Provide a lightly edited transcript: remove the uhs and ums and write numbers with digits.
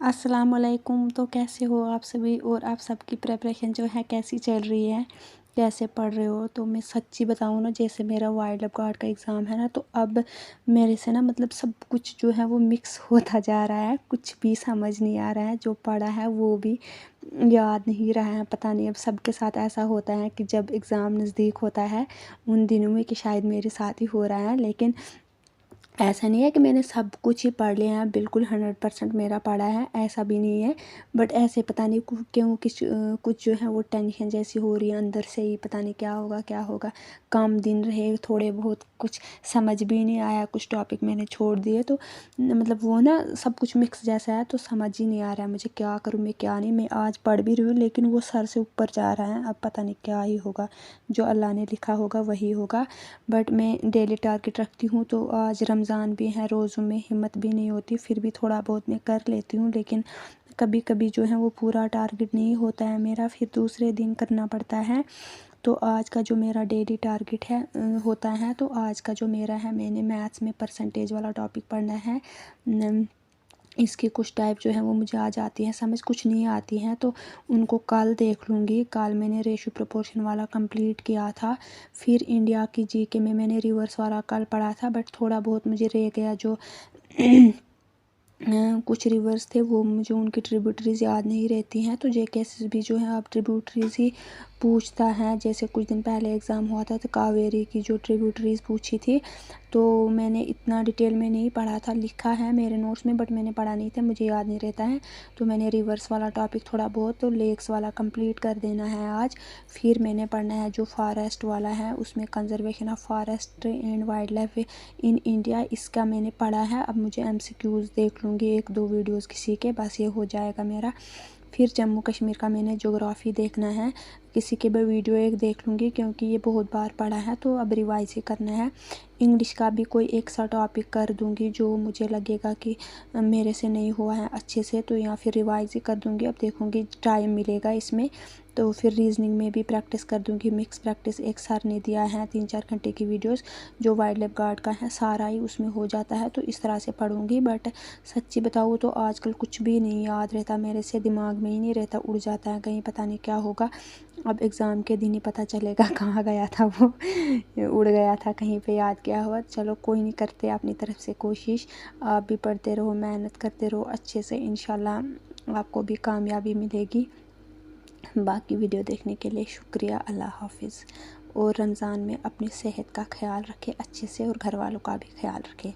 अस्सलाम वालेकुम। तो कैसे हो आप सभी और आप सबकी प्रिपरेशन जो है कैसी चल रही है, कैसे पढ़ रहे हो? तो मैं सच्ची बताऊँ ना, जैसे मेरा वाइल्ड लाइफ गार्ड का एग्ज़ाम है ना, तो अब मेरे से ना मतलब सब कुछ जो है वो मिक्स होता जा रहा है। कुछ भी समझ नहीं आ रहा है, जो पढ़ा है वो भी याद नहीं रहा है। पता नहीं अब सबके साथ ऐसा होता है कि जब एग्ज़ाम नज़दीक होता है उन दिनों में, कि शायद मेरे साथ ही हो रहा है। लेकिन ऐसा नहीं है कि मैंने सब कुछ ही पढ़ लिया है, बिल्कुल 100% मेरा पढ़ा है, ऐसा भी नहीं है। बट ऐसे पता नहीं क्यों कुछ जो है वो टेंशन जैसी हो रही है अंदर से ही, पता नहीं क्या होगा क्या होगा। कम दिन रहे, थोड़े बहुत कुछ समझ भी नहीं आया, कुछ टॉपिक मैंने छोड़ दिए। तो मतलब वो ना सब कुछ मिक्स जैसा है, तो समझ ही नहीं आ रहा है मुझे क्या करूँ मैं क्या नहीं। मैं आज पढ़ भी रही हूँ लेकिन वो सर से ऊपर जा रहा है। अब पता नहीं क्या ही होगा, जो अल्लाह ने लिखा होगा वही होगा। बट मैं डेली टारगेट रखती हूँ, तो आज रमज़ान भी है, रोज़ों में हिम्मत भी नहीं होती, फिर भी थोड़ा बहुत मैं कर लेती हूँ। लेकिन कभी कभी जो है वो पूरा टारगेट नहीं होता है मेरा, फिर दूसरे दिन करना पड़ता है। तो आज का जो मेरा डेली टारगेट है होता है, तो आज का जो मेरा है, मैंने मैथ्स में परसेंटेज वाला टॉपिक पढ़ना है। इसकी कुछ टाइप जो है वो मुझे आ जाती है समझ, कुछ नहीं आती हैं तो उनको कल देख लूँगी। कल मैंने रेशो प्रोपोर्शन वाला कंप्लीट किया था। फिर इंडिया की जीके में मैंने रिवर्स वाला कल पढ़ा था, बट थोड़ा बहुत मुझे रह गया। जो कुछ रिवर्स थे वो मुझे उनकी ट्रिब्यूटरीज याद नहीं रहती हैं, तो जेकेएसएस भी जो है अब ट्रिब्यूटरीज ही पूछता है। जैसे कुछ दिन पहले एग्ज़ाम हुआ था तो कावेरी की जो ट्रिब्यूटरीज पूछी थी, तो मैंने इतना डिटेल में नहीं पढ़ा था, लिखा है मेरे नोट्स में बट मैंने पढ़ा नहीं था, मुझे याद नहीं रहता है। तो मैंने रिवर्स वाला टॉपिक थोड़ा बहुत, तो लेक्स वाला कंप्लीट कर देना है आज। फिर मैंने पढ़ना है जो फॉरेस्ट वाला है, उसमें conservation of forest and wild life in India, इसका मैंने पढ़ा है। अब मुझे एमसीक्यूज़ देख लूँगी, एक दो वीडियोज़ किसी के, बस ये हो जाएगा मेरा। फिर जम्मू कश्मीर का मैंने ज्योग्राफ़ी देखना है, किसी के भी वीडियो एक देख लूँगी, क्योंकि ये बहुत बार पढ़ा है तो अब रिवाइज ही करना है। इंग्लिश का भी कोई एक सा टॉपिक कर दूँगी जो मुझे लगेगा कि मेरे से नहीं हुआ है अच्छे से, तो या फिर रिवाइज ही कर दूँगी। अब देखूँगी टाइम मिलेगा इसमें, तो फिर रीजनिंग में भी प्रैक्टिस कर दूँगी, मिक्स प्रैक्टिस। एक सर ने दिया है 3-4 घंटे की वीडियोस, जो वाइल्ड लाइफ गार्ड का है सारा ही उसमें हो जाता है, तो इस तरह से पढ़ूँगी। बट सच्ची बताऊँ तो आजकल कुछ भी नहीं याद रहता मेरे से, दिमाग में ही नहीं रहता, उड़ जाता है कहीं, पता नहीं क्या होगा। अब एग्ज़ाम के दिन ही पता चलेगा कहाँ गया था वो उड़ गया था कहीं पे, याद क्या हुआ। चलो कोई नहीं, करते अपनी तरफ से कोशिश। आप भी पढ़ते रहो, मेहनत करते रहो अच्छे से, इंशाल्लाह आपको भी कामयाबी मिलेगी। बाकी वीडियो देखने के लिए शुक्रिया। अल्लाह हाफिज़। और रमज़ान में अपनी सेहत का ख्याल रखें अच्छे से, और घर वालों का भी ख्याल रखें।